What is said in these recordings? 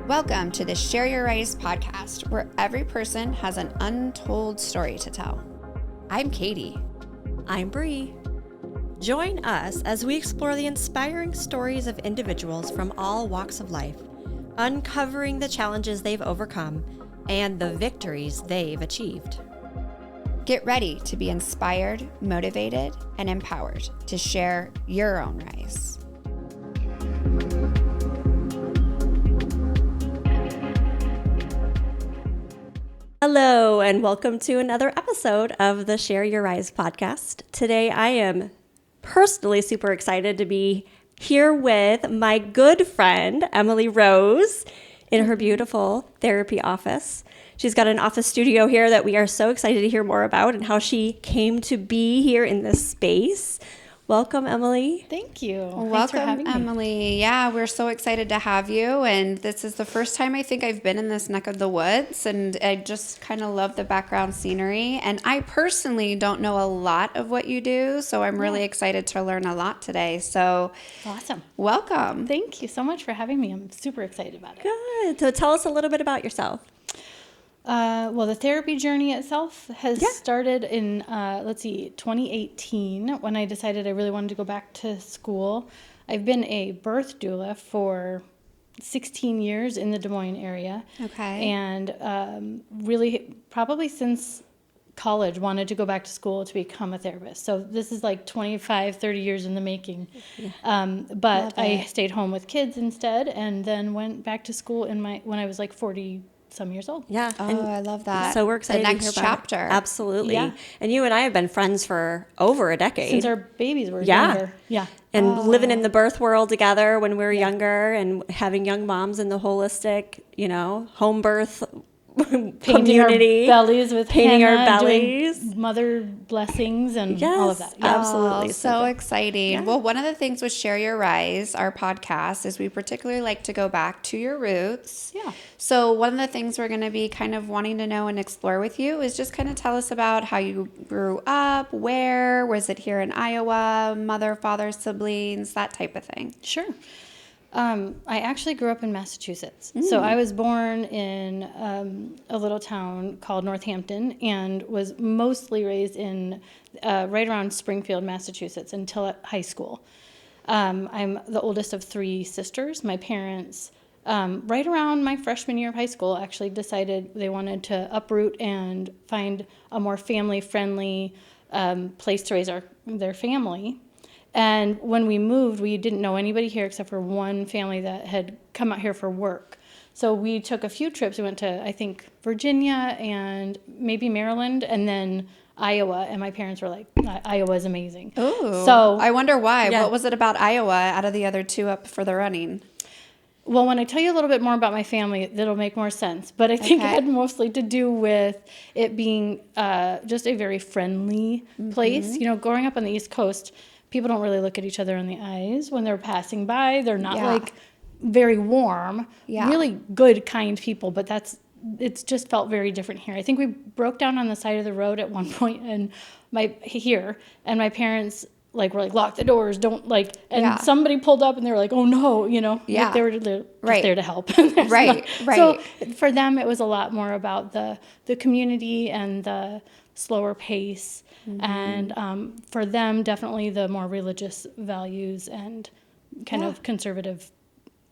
Welcome to the Share Your Rise podcast, where every person has an untold story to tell. I'm Katie. I'm Bree. Join us as we explore the inspiring stories of individuals from all walks of life, uncovering the challenges they've overcome and the victories they've achieved. Get ready to be inspired, motivated, and empowered to share your own rise. Hello, and welcome to another episode of the Share Your Rise podcast. Today, I am personally super excited to be here with my good friend, Emily Rose, in her beautiful therapy office. She's got an office studio here that we are so excited to hear more about and how she came to be here in this space. Welcome, Emily. Thank you. Welcome, for having me. Emily. Yeah, we're so excited to have you. And this is the first time I think I've been in this neck of the woods. And I just kind of love the background scenery. And I personally don't know a lot of what you do. So I'm really excited to learn a lot today. So Awesome. welcome. Thank you so much for having me. I'm super excited about it. Good. So tell us a little bit about yourself. Well, the therapy journey itself has started in, 2018 when I decided I really wanted to go back to school. I've been a birth doula for 16 years in the Des Moines area. Okay. And really probably since college wanted to go back to school to become a therapist. So this is like 25, 30 years in the making. But I stayed home with kids instead and then went back to school when I was like 40 some years old. Yeah. Oh, I love that. So we're excited the next to hear chapter. about it. Absolutely. Yeah. And you and I have been friends for over a decade. Since our babies were Yeah. younger. Yeah. And living in the birth world together when we were younger and having young moms in the holistic, home birth community. Painting our bellies with Painting our henna, doing bellies. mother blessings and all of that. Yes, absolutely. Oh, so exciting. Well, one of the things with Share Your Rise, our podcast, is we particularly like to go back to your roots. Yeah. So one of the things we're going to be kind of wanting to know and explore with you is just kind of tell us about how you grew up, where, was it here in Iowa, mother, father, siblings, that type of thing. Sure. I actually grew up in Massachusetts. So I was born in a little town called Northampton and was mostly raised in right around Springfield, Massachusetts until high school. I'm the oldest of three sisters. My parents, right around my freshman year of high school, actually decided they wanted to uproot and find a more family-friendly place to raise their family. And when we moved, we didn't know anybody here except for one family that had come out here for work. So we took a few trips. We went to, I think, Virginia and maybe Maryland and then Iowa. And my parents were like, Iowa's amazing. Ooh. So I wonder why. Yeah. What was it about Iowa out of the other two up for the running? Well, when I tell you a little bit more about my family, that'll make more sense. But I think it had mostly to do with it being just a very friendly place. Growing up on the East Coast, people don't really look at each other in the eyes when they're passing by. They're not like very warm, really good, kind people, but it's just felt very different here. I think we broke down on the side of the road at one point and my parents were like, lock the doors, don't and somebody pulled up and they were like, oh no, like they were just there to help. Right. So for them, it was a lot more about the community and the slower pace. And for them, definitely the more religious values and kind of conservative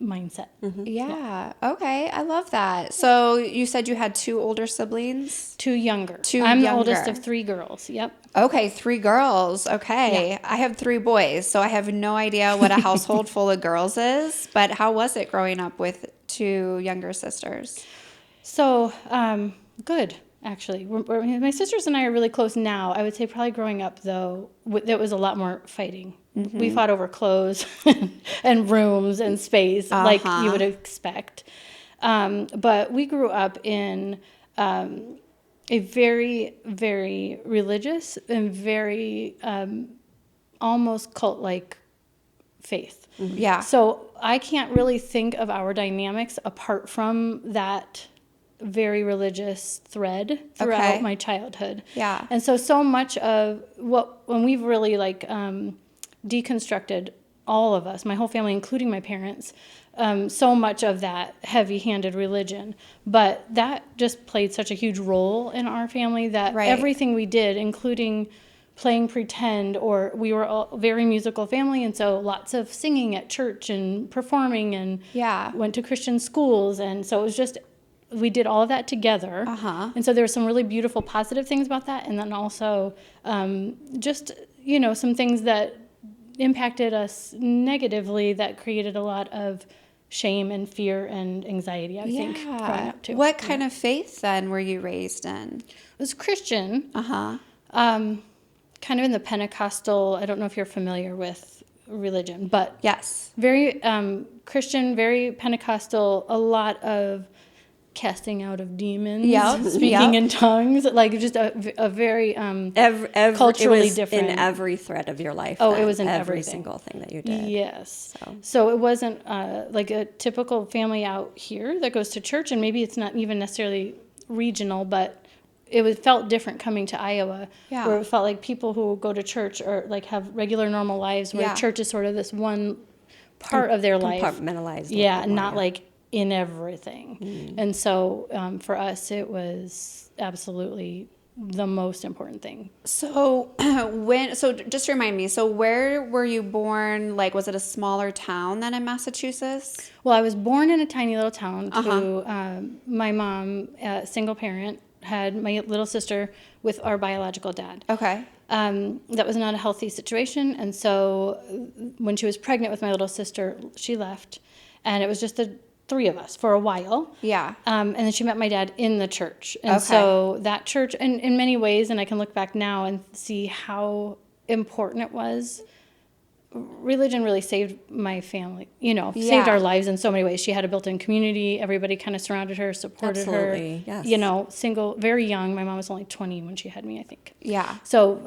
mindset. Yeah. Okay. I love that. So you said you had two older siblings? Two younger. Two I'm younger. the oldest of three girls. Yep. Okay. 3 girls. Okay. Yeah. I have 3 boys, so I have no idea what a household full of girls is, but how was it growing up with 2 younger sisters? So, good. Actually, my sisters and I are really close now. I would say probably growing up, though, there was a lot more fighting. We fought over clothes and rooms and space, like you would expect. But we grew up in a very, very religious and very almost cult-like faith. Yeah. So I can't really think of our dynamics apart from that very religious thread throughout my childhood. Yeah. And so much of when we've really deconstructed all of us, my whole family, including my parents, so much of that heavy-handed religion. But that just played such a huge role in our family that Right. everything we did, including playing pretend, or we were a very musical family, and so lots of singing at church and performing, and Yeah. went to Christian schools, and so it was just, we did all of that together. Uh-huh. And so there were some really beautiful positive things about that, and then also just, some things that impacted us negatively that created a lot of shame and fear and anxiety, I think, growing up too. What kind of faith then were you raised in? It was Christian, Uh-huh. kind of in the Pentecostal, I don't know if you're familiar with religion, but Yes. very Christian, very Pentecostal, a lot of casting out of demons, Yep, speaking yep. in tongues, like just a very it culturally was different. in every thread of your life. Oh, it then, was in every everything. single thing that you did. Yes. So it wasn't like a typical family out here that goes to church, and maybe it's not even necessarily regional, but felt different coming to Iowa, Yeah. where it felt like people who go to church or like have regular normal lives, where Yeah. church is sort of this one part of their life. Compartmentalized. a Yeah, little bit more, not like in everything. And so for us, it was absolutely the most important thing. So just remind me, so where were you born? Like, was it a smaller town than in Massachusetts? Well, I was born in a tiny little town. My mom, single parent, had my little sister with our biological dad. Okay. That was not a healthy situation. And so when she was pregnant with my little sister, she left. And it was just the three of us for a while. Yeah. And then she met my dad in the church. And Okay. so that church, and in many ways, and I can look back now and see how important it was, religion really saved my family, saved Yeah. our lives in so many ways. She had a built-in community. Everybody kind of surrounded her, supported Absolutely, her. yes. Single, very young. My mom was only 20 when she had me, I think. Yeah. So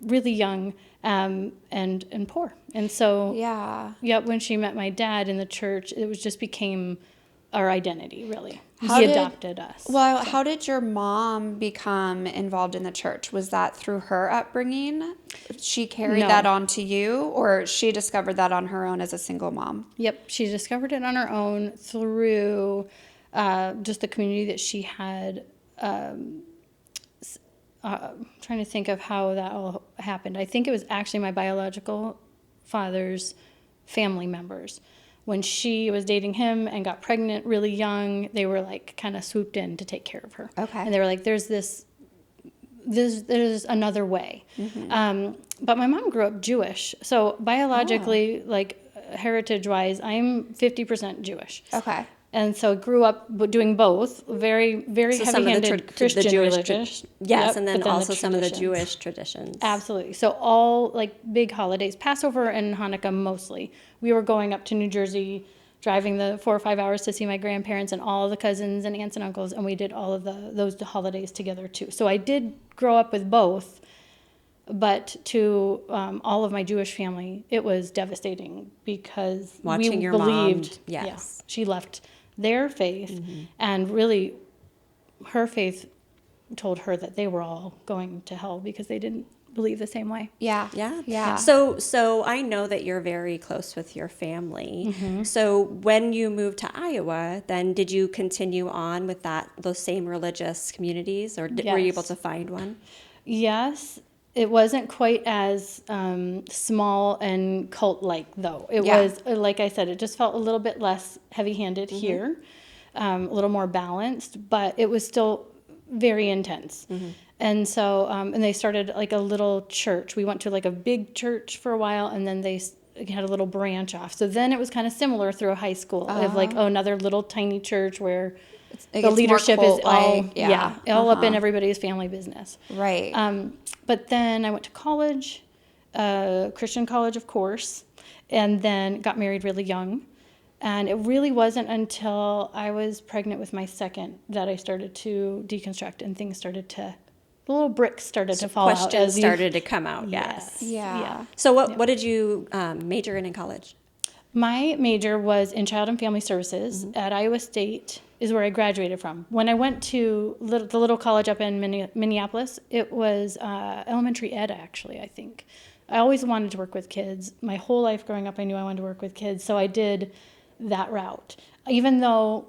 really young and poor. And so Yeah. when she met my dad in the church, it was just became our identity, really. How He did- adopted us. Well, how did your mom become involved in the church? Was that through her upbringing? She carried No. that on to you, or she discovered that on her own as a single mom? Yep, she discovered it on her own through just the community that she had. Trying to think of how that all happened. I think it was actually my biological father's family members. When she was dating him and got pregnant really young, they were like kind of swooped in to take care of her. Okay. And they were like, there's another way. But my mom grew up Jewish. So biologically, like heritage-wise, I'm 50% Jewish. Okay. And so grew up doing both, very, very So some of the heavy-handed Christian Jewish religious. yes, Yep, and then but also the some of the traditions. Jewish traditions. Absolutely. So all like big holidays, Passover and Hanukkah mostly. We were going up to New Jersey, driving the 4 or 5 hours to see my grandparents and all the cousins and aunts and uncles, and we did all of those holidays together too. So I did grow up with both, but to all of my Jewish family, it was devastating because Watching we your mom, believed. yes. She left their faith, and really, her faith told her that they were all going to hell because they didn't believe the same way. Yeah. Yeah. Yeah. So I know that you're very close with your family. So when you moved to Iowa, then did you continue on with those same religious communities, or were you Yes. able to find one? Yes, it wasn't quite as small and cult-like, though. It Yeah. was, like I said, it just felt a little bit less heavy-handed here, a little more balanced, but it was still very intense. And so, and they started like a little church. We went to like a big church for a while, and then they had a little branch off. So then it was kind of similar through a high school of like, another little tiny church where It the gets more leadership is all, cult-like, all up in everybody's family business. Right. But then I went to college, Christian college, of course, and then got married really young. And it really wasn't until I was pregnant with my second that I started to deconstruct, and things started to, the little bricks started to fall out. Questions as you- started to come out. Yes. yeah. So what did you major in college? My major was in Child and Family Services at Iowa State, is where I graduated from. When I went to the little college up in Minneapolis, it was elementary ed, actually, I think. I always wanted to work with kids. My whole life growing up, I knew I wanted to work with kids. So I did that route. Even though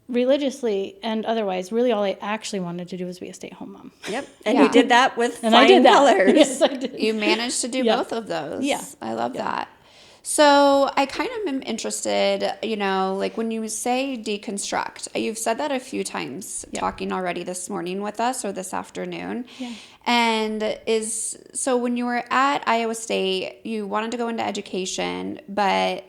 religiously and otherwise, really all I actually wanted to do was be a stay-at-home mom. Yep. And Yeah. you did that with And I flying did that. colors. Yes, I did. You managed to do Yeah. both of those. Yeah. I love that. So I kind of am interested, like when you say deconstruct, you've said that a few times talking already this morning with us or this afternoon. Yeah. And so when you were at Iowa State, you wanted to go into education, but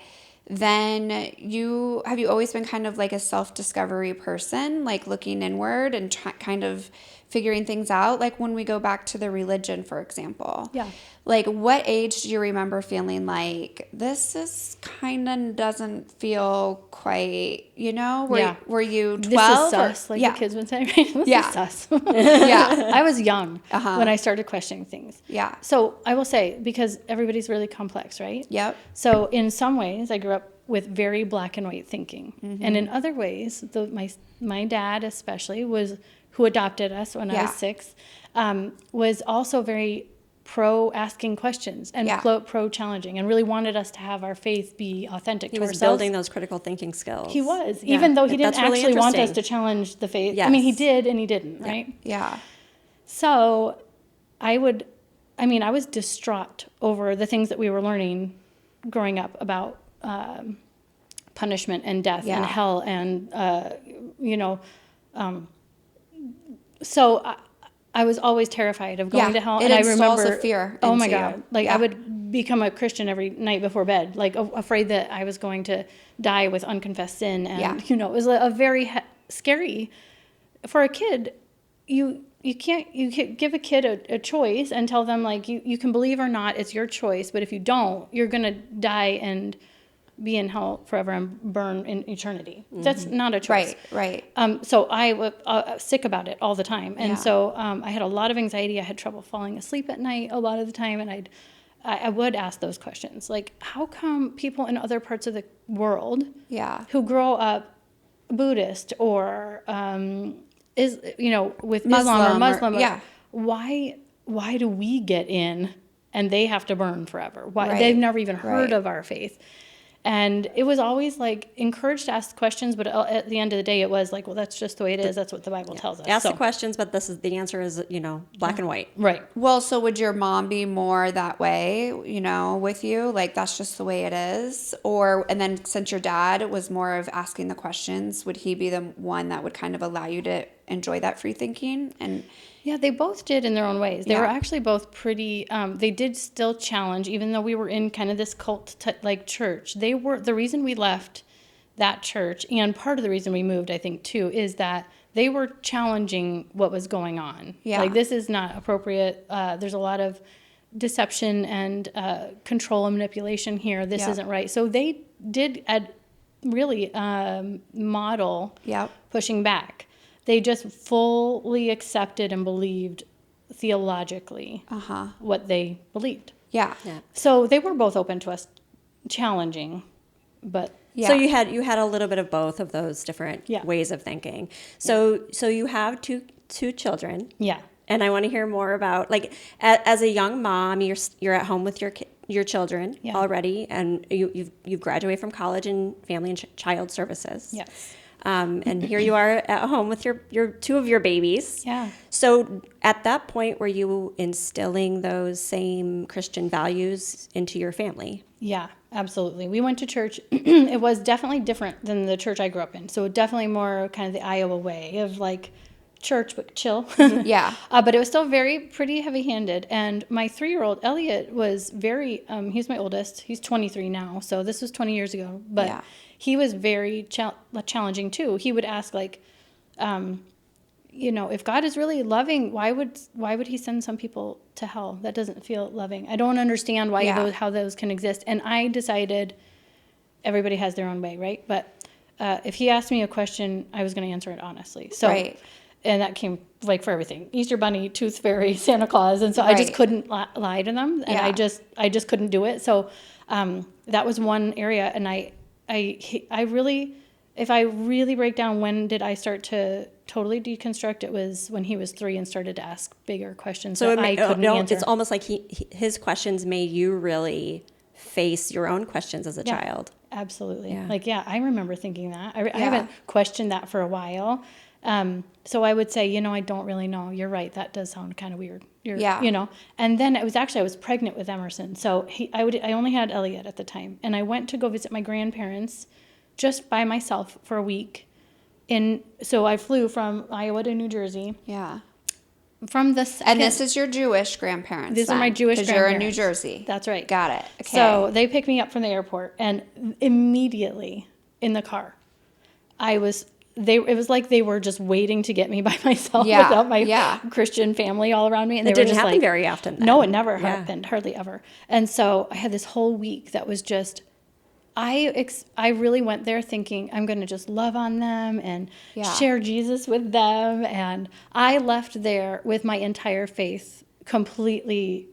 then have you always been kind of like a self-discovery person, like looking inward and kind of figuring things out? Like when we go back to the religion, for example. Yeah. Like what age do you remember feeling like this is kind of doesn't feel quite, were you 12? This is sus, like yeah. the kids would say, right? This Yeah. is sus. Yeah. I was young Uh-huh. when I started questioning things. Yeah. So I will say, because everybody's really complex, right? Yep. So in some ways, I grew up with very black and white thinking. Mm-hmm. And in other ways, my dad especially, who adopted us when I Yeah. was 6, was also very pro asking questions and Yeah. pro challenging, and really wanted us to have our faith be authentic He to was ourselves. building those critical thinking skills. He was, Yeah. even though he That's didn't really actually want us interesting. to challenge the faith. I mean, he Yes. did and he didn't, right? Yeah. So I was distraught over the things that we were learning growing up about punishment and death Yeah. and hell and, so I was always terrified of going Yeah. to hell. It and I installs a remember fear Oh my into God. you. Like Yeah. I would become a Christian every night before bed, like afraid that I was going to die with unconfessed sin. And, Yeah. it was a very scary for a kid. You can't give a kid a choice and tell them like you can believe or not, it's your choice, but if you don't, you're gonna die and be in hell forever and burn in eternity. That's not a choice. Right. Right. So I was sick about it all the time, and Yeah. so I had a lot of anxiety. I had trouble falling asleep at night a lot of the time, and I would ask those questions like, how come people in other parts of the world Yeah. who grow up Buddhist or with Islam or Muslim Muslim, yeah. why do we get in and they have to burn forever? Why Right. they've never even heard Right. of our faith? And it was always like encouraged to ask questions, but at the end of the day, it was like, well, that's just the way it is. That's what the Bible tells us. Ask So- the questions, but the answer is, black and white. Right. Well, so would your mom be more that way, with you? Like that's just the way it is? And then since your dad was more of asking the questions, would he be the one that would kind of allow you to enjoy that free thinking? And Yeah, they both did in their own ways. They Yeah. were actually both pretty, they did still challenge, even though we were in kind of this cult like church. The reason we left that church, and part of the reason we moved, I think, too, is that they were challenging what was going on. Yeah. Like, this is not appropriate. There's a lot of deception and control and manipulation here. This Yeah. isn't right. So they did really model Yep. pushing back. They just fully accepted and believed theologically what they believed. Yeah. Yeah. So they were both open to us challenging, but Yeah. So you had a little bit of both of those different Yeah. ways of thinking. So you have two children. yeah. And I want to hear more about, like, as a young mom, you're at home with your children Yeah. already, and you've graduated from college in family and child services. Yes. And here you are at home with your two of your babies. Yeah. So at that point, were you instilling those same Christian values into your family? Yeah, absolutely. We went to church. It was definitely different than the church I grew up in. So definitely more kind of the Iowa way of like church, but chill. Yeah. But it was still pretty heavy-handed. And my 3-year-old Elliot was very, he's my oldest. He's 23 now. So this was 20 years ago. But Yeah. he was very challenging too. He would ask like, if God is really loving, why would he send some people to hell? That doesn't feel loving. I don't understand why Yeah. how those can exist. And I decided everybody has their own way, right? But if he asked me a question, I was going to answer it honestly. So, Right. And that came like for everything: Easter Bunny, Tooth Fairy, Santa Claus, and so I just Right. couldn't lie to them, and Yeah. I just couldn't do it. So that was one area, and I really, if I really break down when did I start to totally deconstruct, it was when he was 3 and started to ask bigger questions So that I couldn't answer. it's almost like his questions made you really face your own questions as a Yeah, child. absolutely. Yeah. Like, yeah, I remember thinking that. I haven't questioned that for a while. So I would say, I don't really know. You're right. That does sound kind of weird. Yeah. And then I was pregnant with Emerson. So I only had Elliot at the time. And I went to go visit my grandparents just by myself for a week. So I flew from Iowa to New Jersey. Yeah. From the second, And this is your Jewish grandparents. These are my Jewish Because you're in New grandparents. Jersey. That's right. Got it. Okay. So they picked me up from the airport, and immediately in the car, it was like they were just waiting to get me by myself Yeah, without my yeah. Christian family all around me. And It they were didn't just happen like, very often then. No, it never Yeah. happened, hardly ever. And so I had this whole week that was just, I really went there thinking I'm going to just love on them and Yeah. share Jesus with them. And I left there with my entire faith completely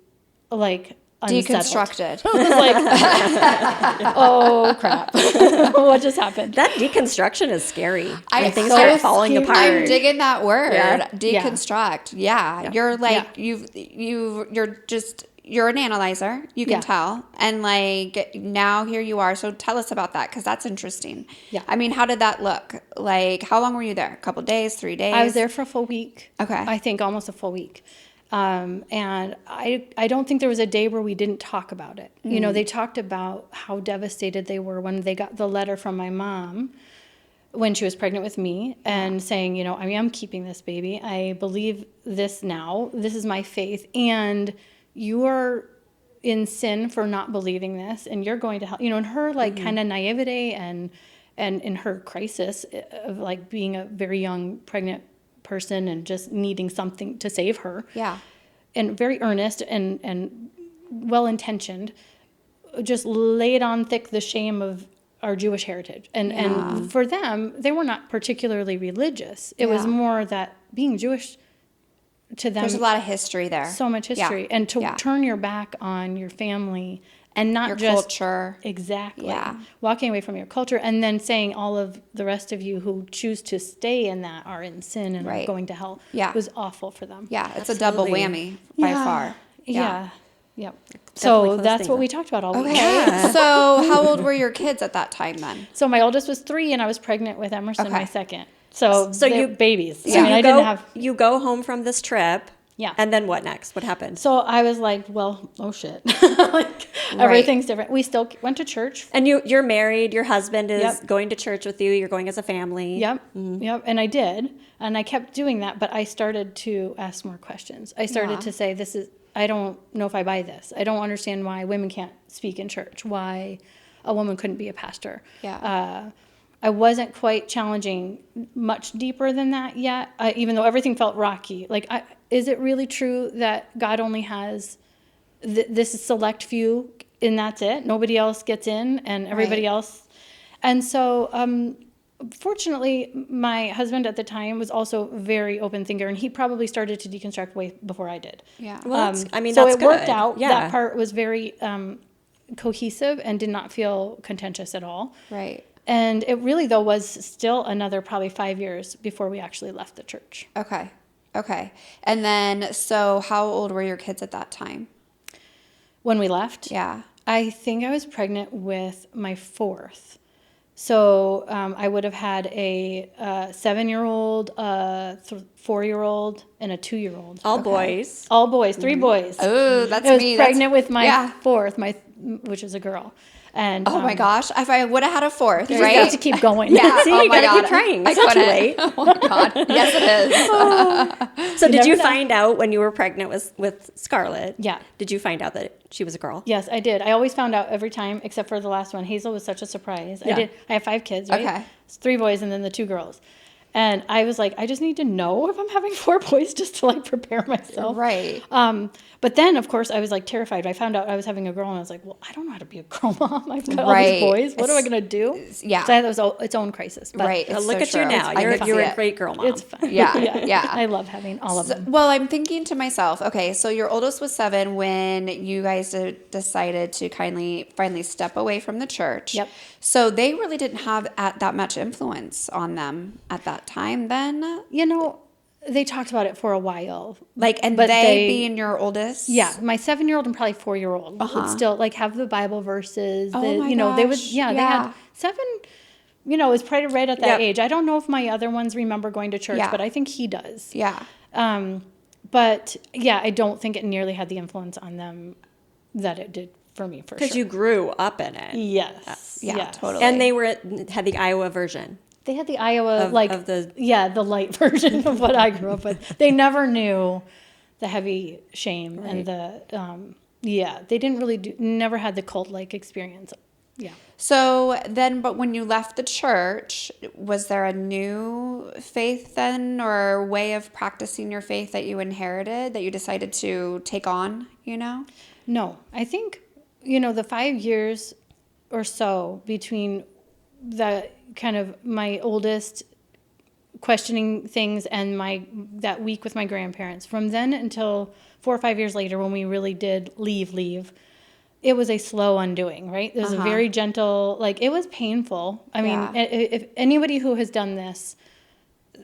like unsettled. Deconstructed. I was like, oh crap, what just happened? That deconstruction is scary. I When things so start falling scary. apart. I'm digging that word. Yeah. Deconstruct. Yeah. You're like you're an analyzer. You can Yeah. tell. And like now here you are. So tell us about that because that's interesting. Yeah. I mean, how did that look? Like how long were you there? A couple days, 3 days? I was there for a full week. Okay. I think almost a full week. And I don't think there was a day where we didn't talk about it. They talked about how devastated they were when they got the letter from my mom when she was pregnant with me and saying, I am keeping this baby. I believe this now. This is my faith. And you are in sin for not believing this. And you're going to help, in her like kind of naivete and in her crisis of like being a very young pregnant person and just needing something to save her. Yeah. And very earnest and well-intentioned, just laid on thick the shame of our Jewish heritage. And for them, they were not particularly religious. It was Yeah. more that being Jewish to them, There's a lot of history there. so much history. Yeah. And to Yeah. turn your back on your family and not Your just culture. exactly Yeah. walking away from your culture and then saying all of the rest of you who choose to stay in that are in sin and are Right. going to hell Yeah. was awful for them. Yeah. It's a double Absolutely. whammy by far. Yeah. Yep. Definitely So close that's things what up. we talked about all week. Okay. So how old were your kids at that time then? So my oldest was 3 and I was pregnant with Emerson, Okay. my second. So you- they're babies. So I mean, I didn't have. you go home from this trip. Yeah. And then what next? What happened? So I was like, well, oh shit. Like everything's different. We still went to church. And you're married. Your husband is Yep. going to church with you. You're going as a family. Yep. Yep. And I did. And I kept doing that, but I started to ask more questions. I started Yeah. to say, I don't know if I buy this. I don't understand why women can't speak in church, why a woman couldn't be a pastor. Yeah. I wasn't quite challenging much deeper than that yet, even though everything felt rocky. Like, is it really true that God only has this select few and that's it? Nobody else gets in and everybody Right. else. And so, fortunately, my husband at the time was also a very open thinker, and he probably started to deconstruct way before I did. Yeah. Well, So that's it worked good. out. Yeah. That part was very cohesive and did not feel contentious at all. Right. And it really, though, was still another probably 5 years before we actually left the church. Okay. Okay. And then, so how old were your kids at that time? When we left, Yeah. I think I was pregnant with my 4th. So I would have had a 7-year-old, a 4-year-old, and a 2-year-old. All boys. All boys, 3 boys. Oh, that's I was me. pregnant with my yeah. 4th, which is a girl. And Oh my gosh. If I would have had a 4th, you right? just have to keep going. Yeah. See, oh you my gotta God. keep trying. I It's not too couldn't. late. Oh my God. Yes, it is. So did never you know. find out when you were pregnant with Scarlett? Yeah. Did you find out that she was a girl? Yes, I did. I always found out every time, except for the last one. Hazel was such a surprise. Yeah. I have 5 kids, right? Okay. It's 3 boys and then the 2 girls. And I was like, I just need to know if I'm having 4 boys just to like prepare myself. Right. But then, of course, I was like terrified. I found out I was having a girl, and I was like, well, I don't know how to be a girl mom. I've got all Right. these boys. What am I It's- going to do? yeah. So that was its own crisis. But Right. It's Look so at you true. now. I You're could a see it. great girl mom. It's fine. Yeah, yeah. I love having all of them. Well, I'm thinking to myself, okay, so your oldest was 7 when you guys decided to finally step away from the church. Yep. So they really didn't have that much influence on them at that that time then? You know, they talked about it for a while. Like, and But they being your oldest? Yeah, my 7-year-old and probably 4-year-old would still like have the Bible verses. Oh my They would, gosh, they yeah. had 7, is probably right at that Yep. age. I don't know if my other ones remember going to church, Yeah. but I think he does. Yeah. But yeah, I don't think it nearly had the influence on them that it did for me, for Because sure. you grew up in it. Yes. Yeah, yes. totally. And they had the Iowa version. They had the Iowa, Of the- the light version of what I grew up with. They never knew the heavy shame and they didn't really never had the cult-like experience. Yeah. So then, but when you left the church, was there a new faith then, or way of practicing your faith that you inherited that you decided to take on, No, I think, the 5 years or so between the kind of my oldest questioning things and that week with my grandparents, from then until 4 or 5 years later when we really did leave, it was a slow undoing, right? It was a very gentle, it was painful. I mean, if anybody who has done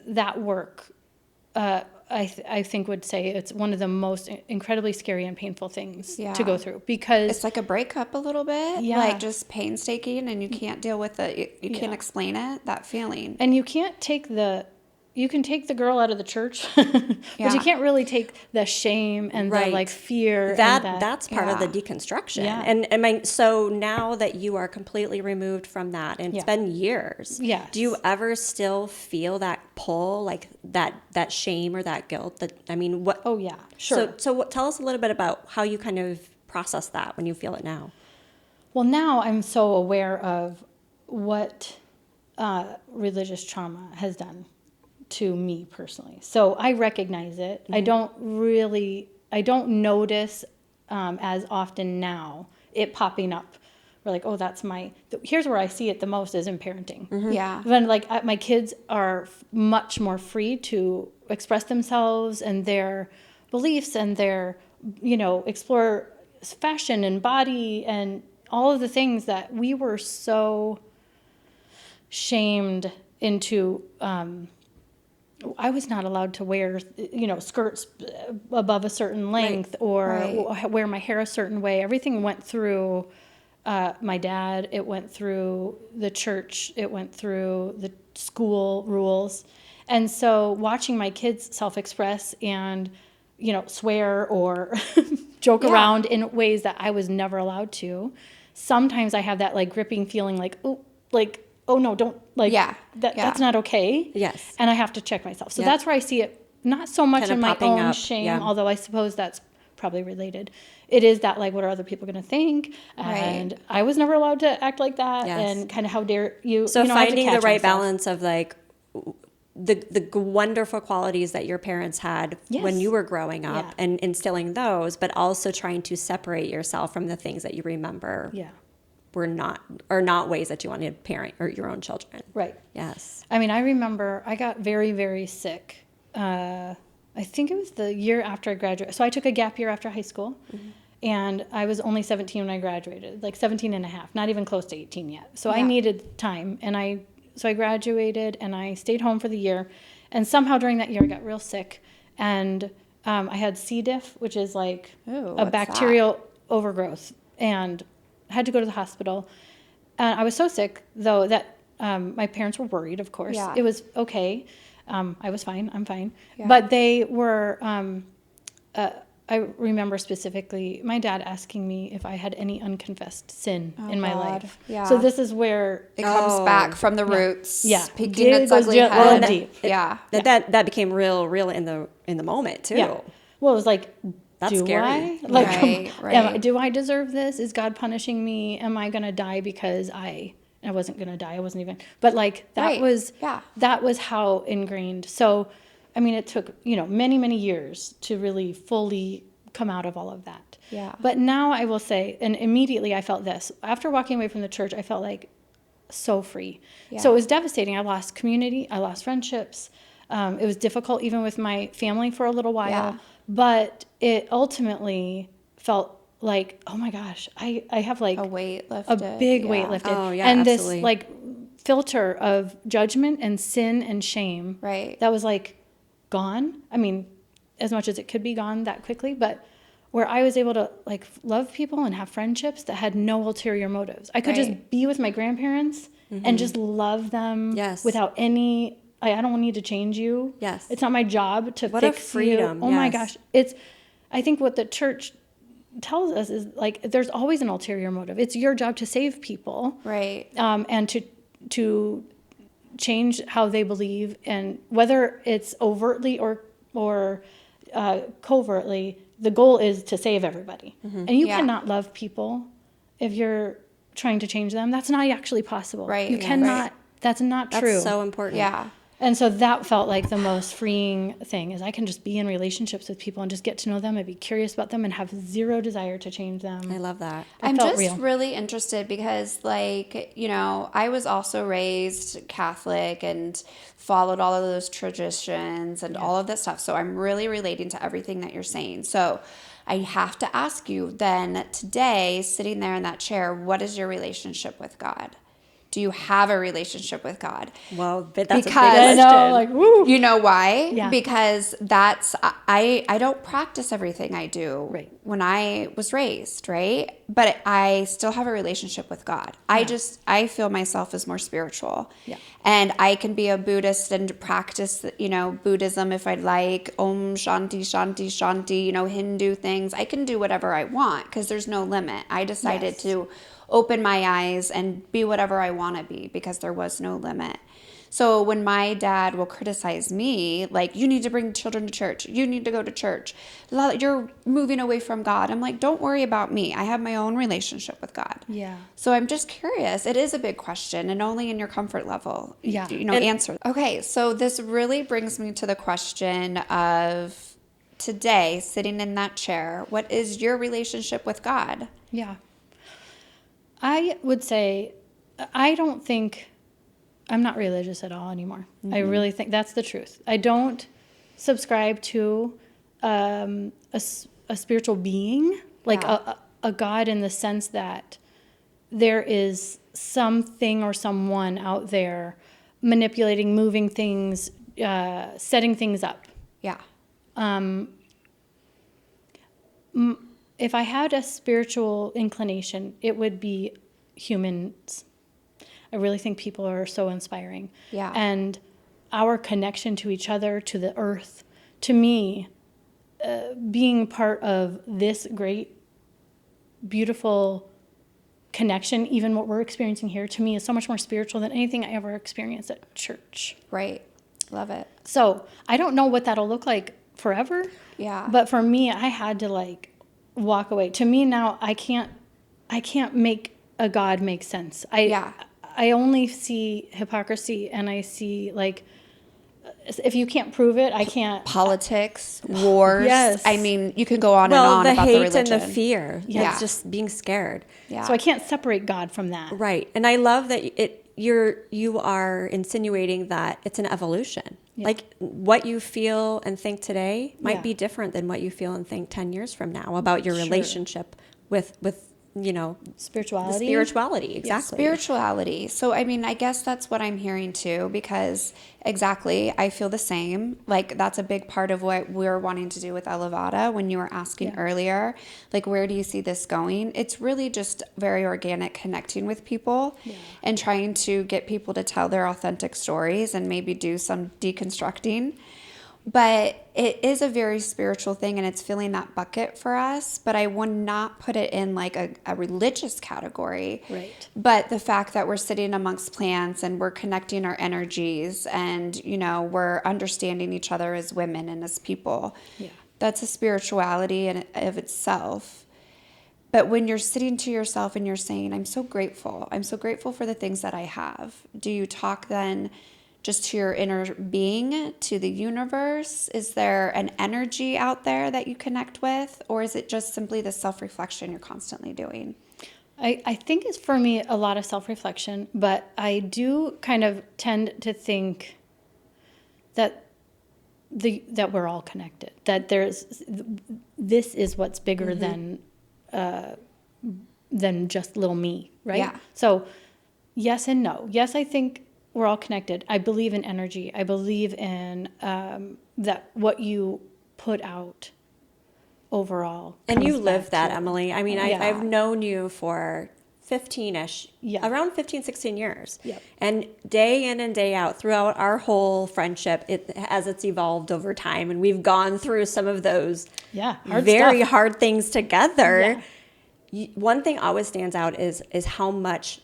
that work, I think would say it's one of the most incredibly scary and painful things to go through, because it's like a breakup a little bit, Yeah. like just painstaking, and you can't deal with it. You can't explain it, that feeling. and you can't you can take the girl out of the church, but you can't really take the shame and Right. the fear. That's part of the Yeah. deconstruction. Yeah. So now that you are completely removed from that, and it's been years, Yes. do you ever still feel that pull, like that shame or that guilt? What? Oh yeah, sure. Tell us a little bit about how you kind of process that when you feel it now. Well, now I'm so aware of what religious trauma has done to me personally. So I recognize it. I don't notice as often now it popping up. We're like, oh, here's where I see it the most is in parenting. Yeah. When my kids are much more free to express themselves and their beliefs and their, explore fashion and body and all of the things that we were so shamed into. I was not allowed to wear, skirts above a certain length or wear my hair a certain way. Everything went through my dad. It went through the church. It went through the school rules. And so watching my kids self-express and, swear or joke around in ways that I was never allowed to, sometimes I have that gripping feeling oh no, don't that's not okay. Yes. And I have to check myself. So that's where I see it, not so much Kind of in my popping own up, shame, yeah. although I suppose that's probably related. It is that what are other people going to think? And I was never allowed to act like that. Yes. And kind of how dare you? So I have to finding the catch right myself. balance of the wonderful qualities that your parents had when Yes. you were growing up Yeah. and instilling those, but also trying to separate yourself from the things that you remember Yeah. are not ways that you want to parent or your own children. Right. Yes. I mean, I remember I got very, very sick. I think it was the year after I graduated. So I took a gap year after high school. And I was only 17 when I graduated, 17 and a half, not even close to 18 yet. So I needed time. And I graduated and I stayed home for the year. And somehow during that year, I got real sick. And I had C. diff, which is a what's bacterial overgrowth. And I had to go to the hospital. And I was so sick, though, that my parents were worried, of course. Yeah. It was okay. I was fine. I'm fine. Yeah. But they were... I remember specifically my dad asking me if I had any unconfessed sin in my God. life. Yeah. So this is where It comes back from the roots. Yeah. Peeking It its goes ugly real head. deep. Yeah. That became real in the moment too. yeah. Well, it was That's do scary. I? Right. Do I deserve this? Is God punishing me? Am I going to die because I wasn't going to die. I wasn't even. But that Right. was Yeah. that was how ingrained. So, I mean, it took many, many years to really fully come out of all of that. Yeah. But now I will say, and immediately I felt this. After walking away from the church, I felt so free. Yeah. So it was devastating. I lost community. I lost friendships. It was difficult even with my family for a little while. Yeah. But it ultimately felt oh my gosh, I have A weight lifted. a big weight Yeah. lifted. Oh, yeah, and absolutely. this filter of judgment and sin and shame Right. that was like gone. I mean, as much as it could be gone that quickly, but where I was able to like love people and have friendships that had no ulterior motives. I could Right. just be with my grandparents and just love them Yes. without any, I don't need to change you. Yes. It's not my job to What a fix freedom, you. Oh my yes. gosh. I think what the church tells us is like, there's always an ulterior motive. It's your job to save people. Right. And to change how they believe, and whether it's overtly or covertly, the goal is to save everybody. And you Yeah. cannot love people if you're trying to change them. That's not actually possible. Right. You Yeah. cannot. Right. That's not That's true. so important. Yeah. And so that felt like the most freeing thing, is I can just be in relationships with people and just get to know them and be curious about them and have zero desire to change them. I love that. I'm felt just real. really interested because, like, you know, I was also raised Catholic and followed all of those traditions and all of that stuff. So I'm really relating to everything that you're saying. So I have to ask you then today, sitting there in that chair, what is your relationship with God? Do you have a relationship with God? Well, but that's Because- a I big know, question. like, woo. You know why? Yeah. Because I don't practice everything I do Right. when I was raised, right? But I still have a relationship with God. I feel myself as more spiritual. Yeah. And I can be a Buddhist and practice, Buddhism if I'd like, Om Shanti Shanti Shanti, Hindu things. I can do whatever I want because there's no limit. I decided Yes. to open my eyes and be whatever I want to be because there was no limit. So when my dad will criticize me, like, you need to bring children to church, you need to go to church, you're moving away from God. I'm like, don't worry about me. I have my own relationship with God. Yeah. So I'm just curious. It is a big question, and only in your comfort level, Yeah. answer. Okay, so this really brings me to the question of today, sitting in that chair, what is your relationship with God? Yeah. I would say, I'm not religious at all anymore. I really think that's the truth. I don't subscribe to a spiritual being, like Yeah. a God, in the sense that there is something or someone out there manipulating, moving things, setting things up. Yeah. If I had a spiritual inclination, it would be humans. I really think people are so inspiring. Yeah. And our connection to each other, to the earth, to me, being part of this great, beautiful connection, even what we're experiencing here, to me is so much more spiritual than anything I ever experienced at church. Right. Love it. So I don't know what that'll look like forever. Yeah. But for me, I had to like walk away. To me now, I can't make a God make sense. I only see hypocrisy, and I see like, if you can't prove it, I can't. Politics, wars. Yes. I mean, you can go on Well, and on the about the hate religion. and the fear. Yeah. It's just being scared. Yeah. So I can't separate God from that. Right. And I love that you are insinuating that it's an evolution. Yeah. Like what you feel and think today might Yeah. be different than what you feel and think 10 years from now about your Sure. relationship with the Spirituality. spirituality. Exactly. Spirituality. So, I mean, I guess that's what I'm hearing too, because exactly, I feel the same. Like, that's a big part of what we're wanting to do with Elevata when you were asking earlier. Like, where do you see this going? It's really just very organic, connecting with people and trying to get people to tell their authentic stories and maybe do some deconstructing. But it is a very spiritual thing, and it's filling that bucket for us. But I would not put it in like a religious category. Right. But the fact that we're sitting amongst plants and we're connecting our energies and, we're understanding each other as women and as people, that's a spirituality in of itself. But when you're sitting to yourself and you're saying, I'm so grateful for the things that I have, do you talk then just to your inner being, to the universe? Is there an energy out there that you connect with? Or is it just simply the self-reflection you're constantly doing? I think it's, for me, a lot of self-reflection, but I do kind of tend to think that we're all connected, that this is what's bigger than just little me, right? Yeah. So yes and no. Yes, I think we're all connected. I believe in energy. I believe in that what you put out overall. And you comes live back that, to you. Emily. I mean, Yeah. I've known you for 15-ish, Yeah. around 15, 16 years. Yep. And day in and day out throughout our whole friendship, as it's evolved over time, and we've gone through some of those very stuff. hard things together. Yeah. One thing always stands out is how much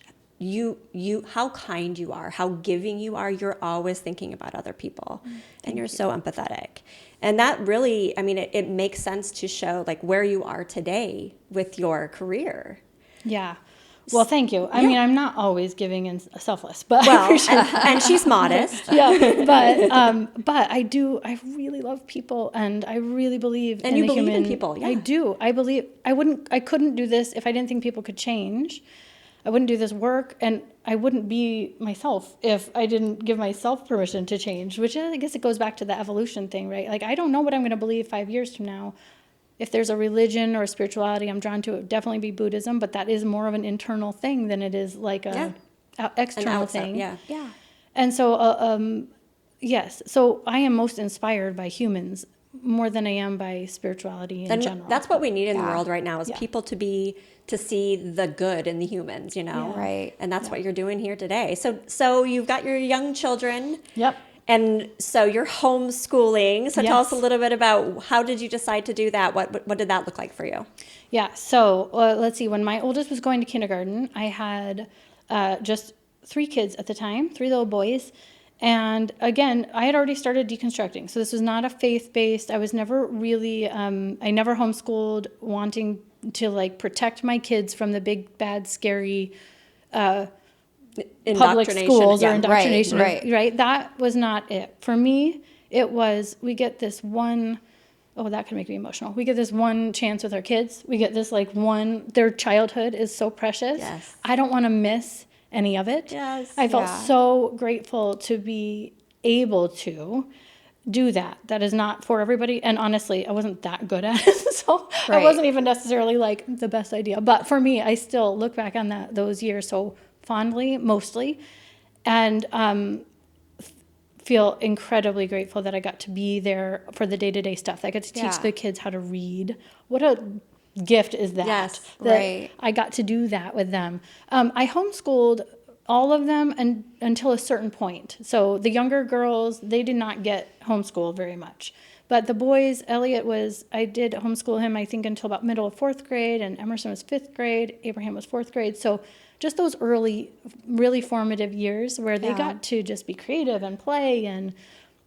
how kind you are, how giving you are. You're always thinking about other people, and you're so empathetic. And that really, I mean, it makes sense to show like where you are today with your career. Yeah. Well, thank you. I mean, I'm not always giving and selfless, but I Well, appreciate and she's modest. yeah, but I really love people, and I really believe And in you the believe in human. people, yeah. I do. I believe I couldn't do this if I didn't think people could change. I wouldn't do this work, and I wouldn't be myself if I didn't give myself permission to change, which I guess it goes back to the evolution thing, right? Like, I don't know what I'm going to believe 5 years from now. If there's a religion or a spirituality I'm drawn to, it would definitely be Buddhism, but that is more of an internal thing than it is like a external thing. Yeah. And so, yes, so I am most inspired by humans more than I am by spirituality in And general. that's what we need in the Yeah. world right now is Yeah. people to see the good in the humans, you know? Yeah. Right. And that's what you're doing here today. So you've got your young children. Yep. And so you're homeschooling. So tell us a Yes. little bit about how did you decide to do that? What did that look like for you? Yeah. So let's see. When my oldest was going to kindergarten, I had just 3 kids at the time, 3 little boys. And again, I had already started deconstructing. So this was not a faith-based. I was never really, I never homeschooled wanting to like protect my kids from the big, bad, scary public schools or yeah. indoctrination. Right. Right. That was not it. For me, it was, we get this one, oh, that could make me emotional. We get this one chance with our kids. We get this like their childhood is so precious. Yes. I don't want to miss any of it. Yes. I felt Yeah. so grateful to be able to do that. That is not for everybody. And honestly, I wasn't that good at it. So it Right. wasn't even necessarily like the best idea. But for me, I still look back on those years so fondly, mostly. And feel incredibly grateful that I got to be there for the day-to-day stuff. I got to teach Yeah. the kids how to read. What a gift is that? Yes, that right. I got to do that with them. I homeschooled all of them until a certain point. So the younger girls, they did not get homeschooled very much. But the boys, I did homeschool him, I think, until about middle of 4th grade, and Emerson was 5th grade, Abraham was 4th grade. So just those early, really formative years where they Yeah. got to just be creative and play and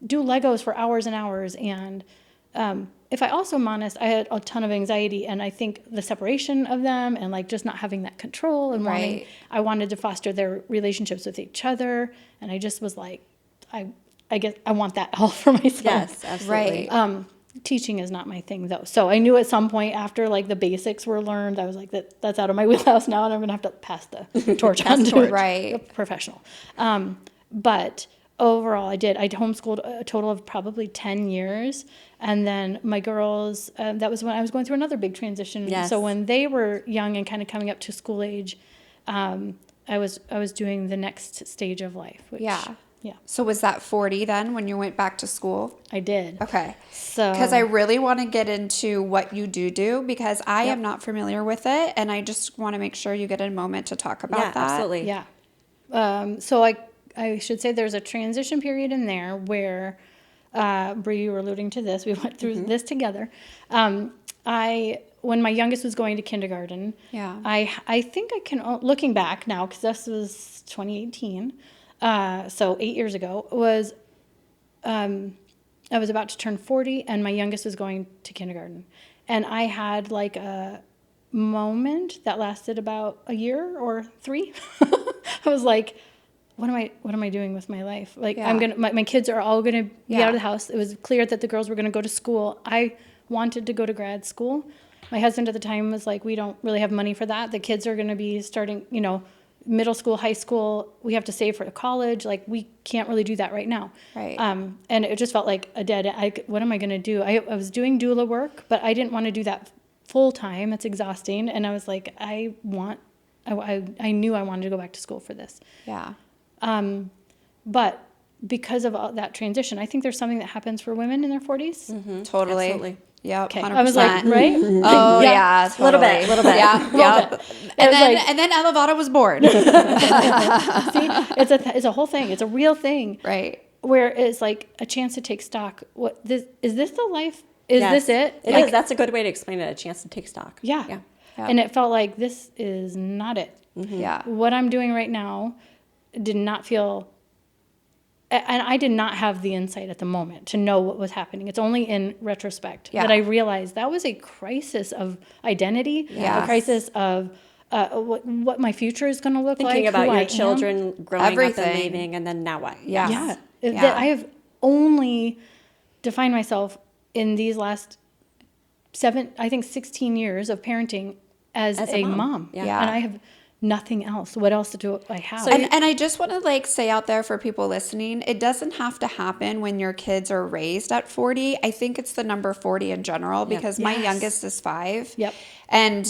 do Legos for hours and hours. And if I also am honest, I had a ton of anxiety, and I think the separation of them and like just not having that control and Right. I wanted to foster their relationships with each other. And I just was like, I guess I want that all for myself. Yes, absolutely. Right. Teaching is not my thing though. So I knew at some point after like the basics were learned, I was like, that's out of my wheelhouse now, and I'm gonna have to pass the torch on to Right. a professional. But overall, I homeschooled a total of probably 10 years. And then my girls, that was when I was going through another big transition. Yes. So when they were young and kind of coming up to school age, I was doing the next stage of life. Which, Yeah. Yeah, So was that 40 then when you went back to school? I did. Okay. So Because I really want to get into what you do because I am not familiar with it, and I just want to make sure you get a moment to talk about Yeah, that. absolutely. Yeah. So I should say there's a transition period in there where, Bree, you were alluding to this. We went through this together. When my youngest was going to kindergarten, Yeah. I think I can, looking back now, because this was 2018, so 8 years ago, I was about to turn 40, and my youngest was going to kindergarten. And I had like a moment that lasted about a year or 3. I was like, what am I doing with my life? Like, Yeah. my kids are all gonna be Yeah. out of the house. It was clear that the girls were gonna go to school. I wanted to go to grad school. My husband at the time was like, we don't really have money for that. The kids are gonna be starting, middle school, high school. We have to save for college. Like, we can't really do that right now. Right. And it just felt like a dead end. What am I gonna do? I was doing doula work, but I didn't want to do that full time. It's exhausting. And I was like, I I knew I wanted to go back to school for this. Yeah. But because of all that transition, I think there's something that happens for women in their 40s. Totally. Absolutely. Yep. Okay. 100%. I was like, right? Oh yeah, totally. Little bit. Yeah, yeah. It And then Elevada was born. See, it's a whole thing. It's a real thing. Right. Where it's like a chance to take stock. Is this the life? Is Yes. this it? It Like, is. That's a good way to explain it. A chance to take stock. Yeah. Yeah. Yeah. And it felt like this is not it. Yeah. What I'm doing right now did not feel, and I did not have the insight at the moment to know what was happening. It's only in retrospect Yeah. that I realized that was a crisis of identity, Yes. a crisis of what my future is going to look Thinking like, about who I your am. children growing up Everything. and leaving, and then now what? Yes. Yeah. Yeah. That I have only defined myself in these last 16 years of parenting as As a a mom. mom. Yeah. And I have nothing else. What else do I have? So And I just want to like say out there for people listening, it doesn't have to happen when your kids are raised at 40. I think it's the number 40 in general because my Yes. youngest is 5. Yep. And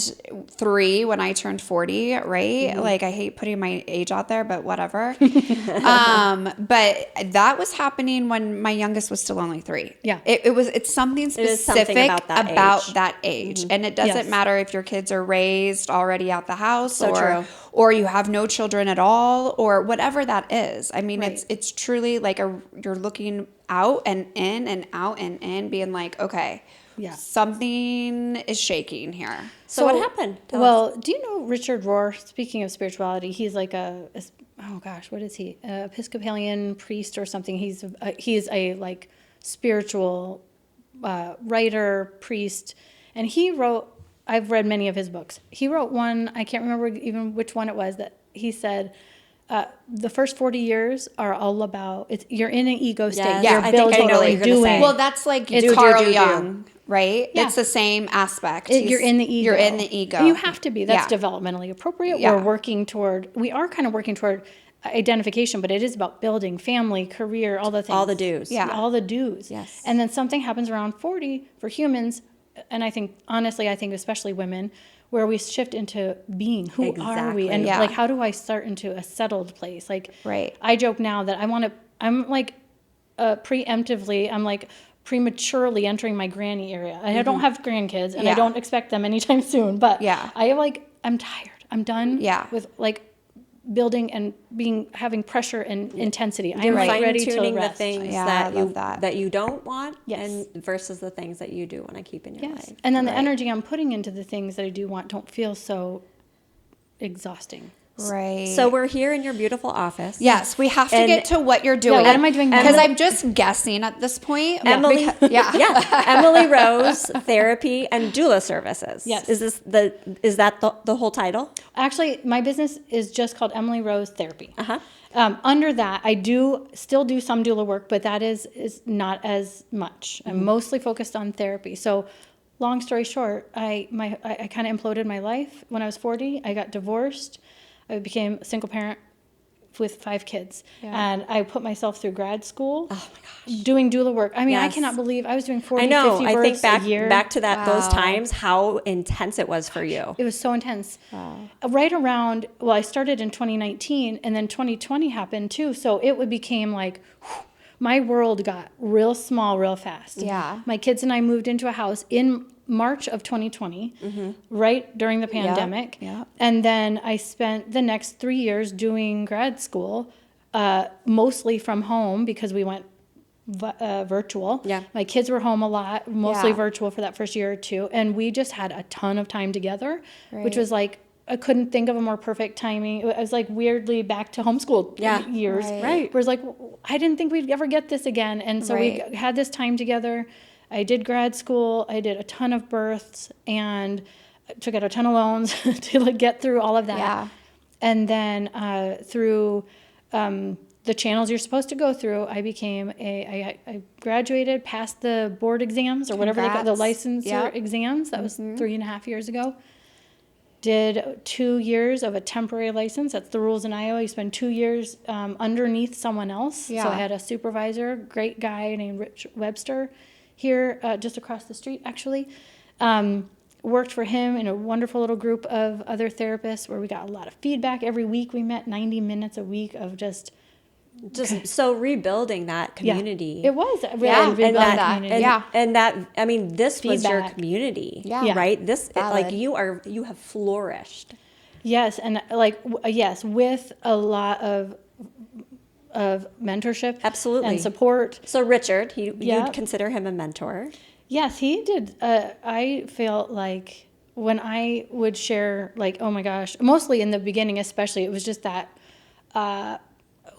3 when I turned 40, right? Like I hate putting my age out there, but whatever. But that was happening when my youngest was still only 3. Yeah. It's something is specific something about that age. And it doesn't Yes. matter if your kids are raised already out the house So true. or you have no children at all or whatever that is. I mean, Right. it's truly like you're looking out and in and out and in being like, okay, Yeah. something is shaking here. So what happened? Tell us. Well, do you know Richard Rohr? Speaking of spirituality, he's like what is he? A Episcopalian priest or something. He's a like spiritual writer, priest, and he wrote. I've read many of his books. He wrote one. I can't remember even which one it was that he said. The first 40 years are all about you're in an ego state. Yes. You're Yeah, I think I building know what and you're gonna doing. say. Well, that's like Do, Carl do. Jung, right? Yeah. It's the same aspect. You're in the ego. You're in the ego. And you have to be. That's Yeah. developmentally appropriate. Yeah. We are kind of working toward identification, but it is about building family, career, all the things. All the do's. Yeah. All the do's. Yes. And then something happens around 40 for humans, and I think, honestly, I'm women, where we shift into being. Who are we? Exactly. And Yeah. like, how do I start into a settled place? Like, Right. I joke now that I'm like preemptively, I'm like prematurely entering my granny area. I don't have grandkids and I Yeah. don't expect them anytime soon, but Yeah. I'm tired. I'm done Yeah. with like building and having pressure and intensity. You're I'm fine ready to tuning the rest. things Yeah, I that love that. that you don't want, Yes. and versus the things that you do want to keep in your Yes. life. And then the energy I'm putting into the things that I do want don't feel so exhausting. Right. So we're here in your beautiful office. yes, we have to And- get to what you're doing. what am I doing now? Because I'm just guessing at this point. Emily, Yeah. yeah, Emily Rose Therapy and Doula Services. Yes. Is that the whole title? Actually, my business is just called Emily Rose Therapy. Uh-huh. Under that, I still do some doula work, but that is not as much. I'm mostly focused on therapy. So, long story short, I kind of imploded my life when I was 40. I got divorced. I became a single parent with 5 kids, and I put myself through grad school. Oh my gosh, doing doula work. I mean, I Yes. cannot believe I was doing 40, I know. 50 I births think a year. back to that those Wow. times, how intense it was for you. It was so intense. Right around, well, I started in 2019 and then 2020 happened too. So it became like, whew, my world got real small real fast. Yeah. My kids and I moved into a house in March of 2020, right during the pandemic. yep. And then I spent the next 3 years doing grad school, mostly from home because we went virtual. Yeah. My kids were home a lot, mostly Yeah. virtual for that first year or two. And we just had a ton of time together, which Right. was like, I couldn't think of a more perfect timing. It was like weirdly back to homeschool years. Right. Where it's like, I didn't think we'd ever get this again. And so Right. we had this time together. I did grad school. I did a ton of births and took out a ton of loans to like get through all of that. Yeah. And then through the channels you're supposed to go through, I graduated, passed the board exams or whatever they call the Congrats. licensure Yep. exams. That was 3.5 years ago. Did 2 years of a temporary license. That's the rules in Iowa. You spend 2 years underneath someone else. Yeah. So I had a supervisor, great guy named Rich Webster here just across the street, actually. worked for him in a wonderful little group of other therapists where we got a lot of feedback every week. We met 90 minutes a week of just so rebuilding that community. It was really Yeah, rebuilding love that that. community. Yeah. And that, I mean, this was your Feedback. community, Yeah. right? This, like, Valid. you have flourished. Yes, and like yes, with a lot of mentorship, Absolutely. and support. So Richard, Yeah. you'd consider him a mentor. Yes, he did. I felt like when I would share, like, oh my gosh, mostly in the beginning, especially, it was just that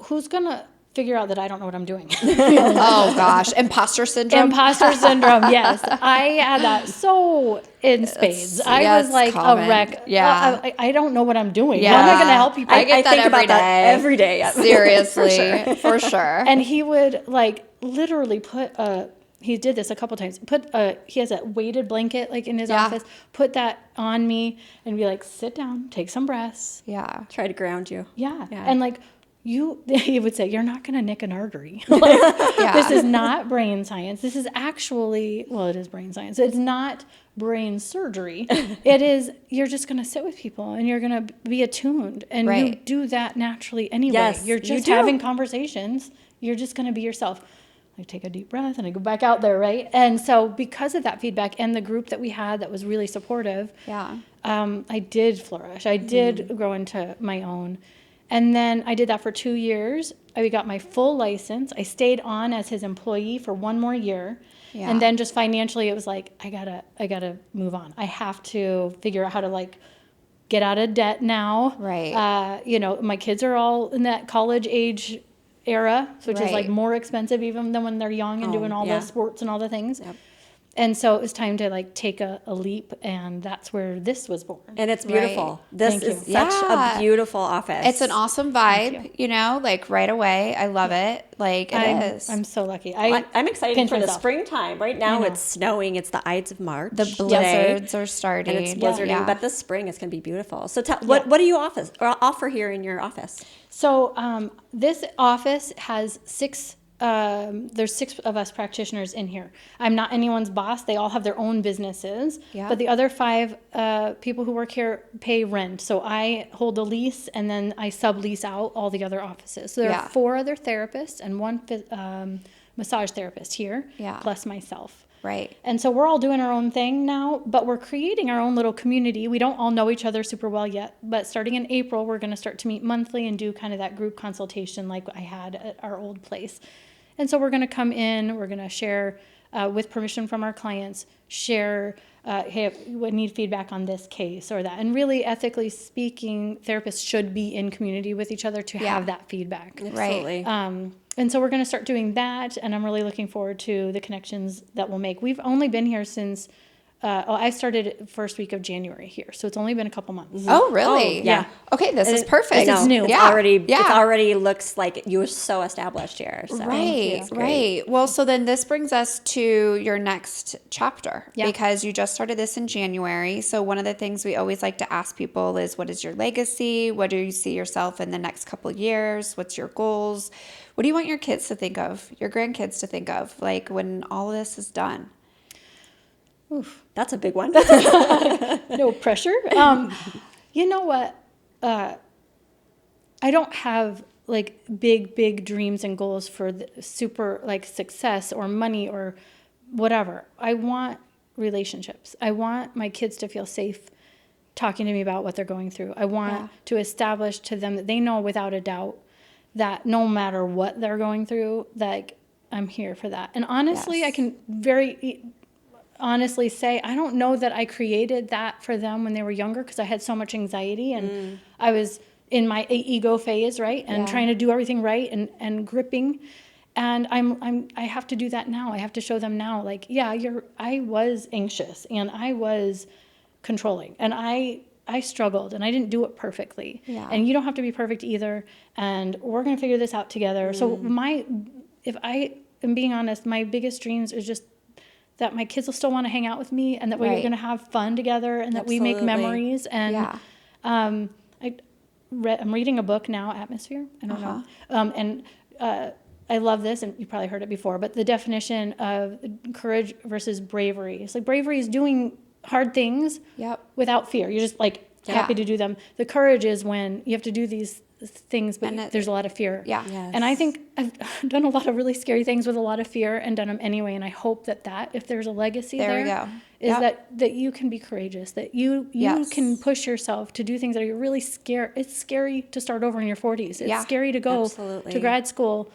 who's gonna figure out that I don't know what I'm doing? Oh gosh, imposter syndrome. Imposter syndrome. Yes, I had that so in spades. I was like common. a wreck. Yeah. I don't know what I'm doing. Yeah. How am I going to help people? I get that think every about that day. every day. Seriously, for sure. And he would like literally put he did this a couple times. He has a weighted blanket like in his Yeah. office. Put that on me and be like, sit down, take some breaths. Yeah. Try to ground you. Yeah. Yeah. And like he would say, you're not going to nick an artery. Like, Yeah. This is not brain science. This is actually, well, it is brain science. It's not brain surgery. It is, you're just going to sit with people and you're going to be attuned. And you Right. do that naturally anyway. Yes, You're you just do. having conversations. You're just going to be yourself. I take a deep breath and I go back out there, right? And so because of that feedback and the group that we had that was really supportive, Yeah. I did flourish. I did grow into my own. And then I did that for 2 years. I got my full license. I stayed on as his employee for 1 more year. Yeah. And then just financially, it was like, I gotta move on. I have to figure out how to like get out of debt now. Right. My kids are all in that college age era, which is like Right. more expensive even than when they're young and Oh, doing all yeah. the sports and all the things. Yep. And so it was time to like take a leap, and that's where this was born. And it's beautiful. Right. This Thank is you. such Yeah. a beautiful office. It's an awesome vibe, like right away. I love it. Like it is. I'm so lucky. I'm excited pinch for the myself. springtime. Right now know. it's snowing. It's the Ides of March. The today, blizzards are starting. and it's blizzarding. Yeah. But this spring it's going to be beautiful. So what do you offer here in your office? So this office has 6. There's 6 of us practitioners in here. I'm not anyone's boss. They all have their own businesses. Yeah. But the other 5 people who work here pay rent. So I hold a lease, and then I sublease out all the other offices. So there Yeah. are 4 other therapists and 1 massage therapist here, Yeah. plus myself. Right. And so we're all doing our own thing now, but we're creating our own little community. We don't all know each other super well yet, but starting in April, we're going to start to meet monthly and do kind of that group consultation like I had at our old place. And so we're going to come in, we're going to share, with permission from our clients, share, hey, we need feedback on this case or that. And really, ethically speaking, therapists should be in community with each other to Yeah. have that feedback. Absolutely. And so we're going to start doing that, and I'm really looking forward to the connections that we'll make. We've only been here since, I started first week of January here, so it's only been a couple months. Oh, really? Oh, yeah. Okay, this is perfect. This is new. It's Yeah. already Yeah. it already looks like you're so established here. So Right, it's great. right. Well, so then this brings us to your next chapter Yeah. because you just started this in January. So one of the things we always like to ask people is, what is your legacy? What do you see yourself in the next couple of years? What's your goals? What do you want your kids to think of, your grandkids to think of, like when all of this is done? That's a big one. No pressure. You know what? I don't have like big dreams and goals for the super like success or money or whatever. I want relationships. I want my kids to feel safe talking to me about what they're going through. I want to establish to them that they know without a doubt that no matter what they're going through, like I'm here for that. And honestly, Yes. I can very honestly say I don't know that I created that for them when they were younger because I had so much anxiety and I was in my ego phase, right? And Yeah. trying to do everything right and gripping. And I have to do that now. I have to show them now, like, yeah, I was anxious and I was controlling and I struggled and I didn't do it perfectly. Yeah. And you don't have to be perfect either. And we're going to figure this out together. So if I am being honest, my biggest dreams is just that my kids will still want to hang out with me and that we're Right. going to have fun together and that we make Absolutely. memories. And Yeah. I'm reading a book now, Atmosphere. I don't know. I love this, and you probably heard it before, but the definition of courage versus bravery. It's like bravery is doing hard things Yep. without fear. You're just like happy to do them. The courage is when you have to do these things, but there's a lot of fear. Yeah. Yes. And I think I've done a lot of really scary things with a lot of fear and done them anyway. And I hope that if there's a legacy There we there, go. is Yep. that you can be courageous, that you Yes. can push yourself to do things that are really scary. It's scary to start over in your 40s. It's Yeah. scary to go Absolutely. to grad school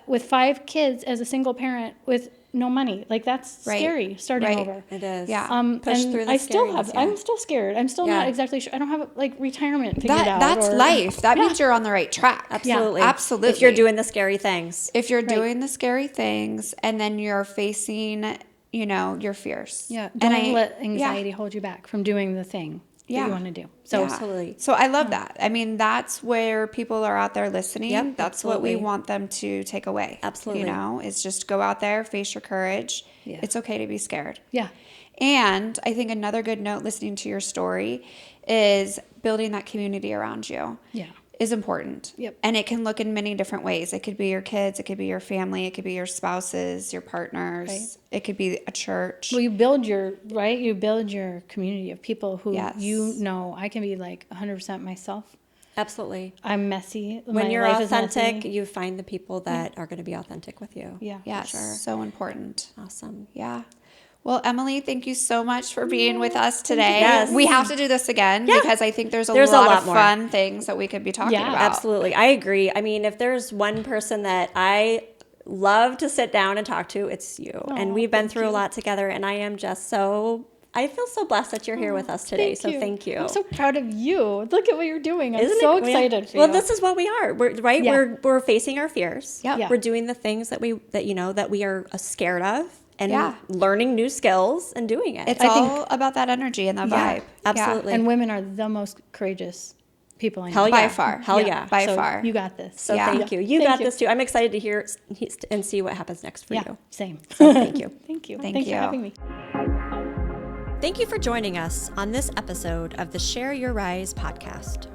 with 5 kids as a single parent with no money. Like that's Right. scary starting Right. over. It is. Yeah. Push And through the I still scariness, have. yeah. I'm still scared. I'm still Yeah. not exactly sure. I don't have like retirement figured out. That's or- life. That Yeah. means you're on the right track. Absolutely. Absolutely. If you're doing the scary things. If you're doing the scary things and then you're facing, your fears. Yeah. And Don't let anxiety Yeah. hold you back from doing the thing that Yeah. you want to do. So Absolutely. So I love that. I mean, that's where people are out there listening. Yep, That's what we absolutely. want them to take away. Absolutely. Is just go out there, face your courage. Yeah. It's okay to be scared. yeah. And I think another good note listening to your story is building that community around you. Yeah. Is important. Yep. And it can look in many different ways. It could be your kids, it could be your family, it could be your spouses, your partners. Right. It could be a church. Well, you build your community of people who Yes. I can be like 100% myself. Absolutely. I'm messy. When My you're life is authentic, messy. you find the people that are going to be authentic with you. Yeah. Yes, for sure. so important. Awesome. Yeah. Well, Emily, thank you so much for being with us today. Yes. We have to do this again because I think there's a There's a lot lot of more. fun things that we could be talking Yeah. about. Absolutely. I agree. I mean, if there's one person that I love to sit down and talk to, it's you. And we've been through a lot together, and I am just I feel so blessed that you're here with us today. Thank you. I'm so proud of you. Look at what you're doing. I'm Isn't so it? excited for Well, you. this is what we are. Yeah. We're facing our fears. Yep. Yeah. We're doing the things that we are scared of, and Yeah. learning new skills and doing it. It's I all think- about that energy and that vibe. absolutely. And women are the most courageous people I know. Hell yeah. By far. Hell yeah. By So far. You got this. So Yeah. thank you. You Thank got you. this too. I'm excited to hear and see what happens next for Yeah. you. Same. So thank you. Thank you. Thank Thanks you. for having me. Thank you for joining us on this episode of the Share Your Rise podcast.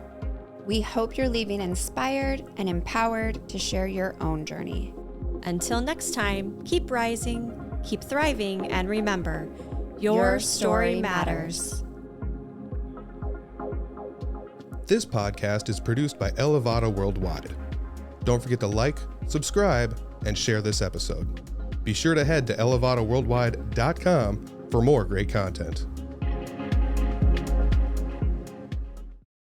We hope you're leaving inspired and empowered to share your own journey. Until next time, keep rising, keep thriving, and remember, your story matters. This podcast is produced by Elevata Worldwide. Don't forget to like, subscribe, and share this episode. Be sure to head to elevataworldwide.com for more great content.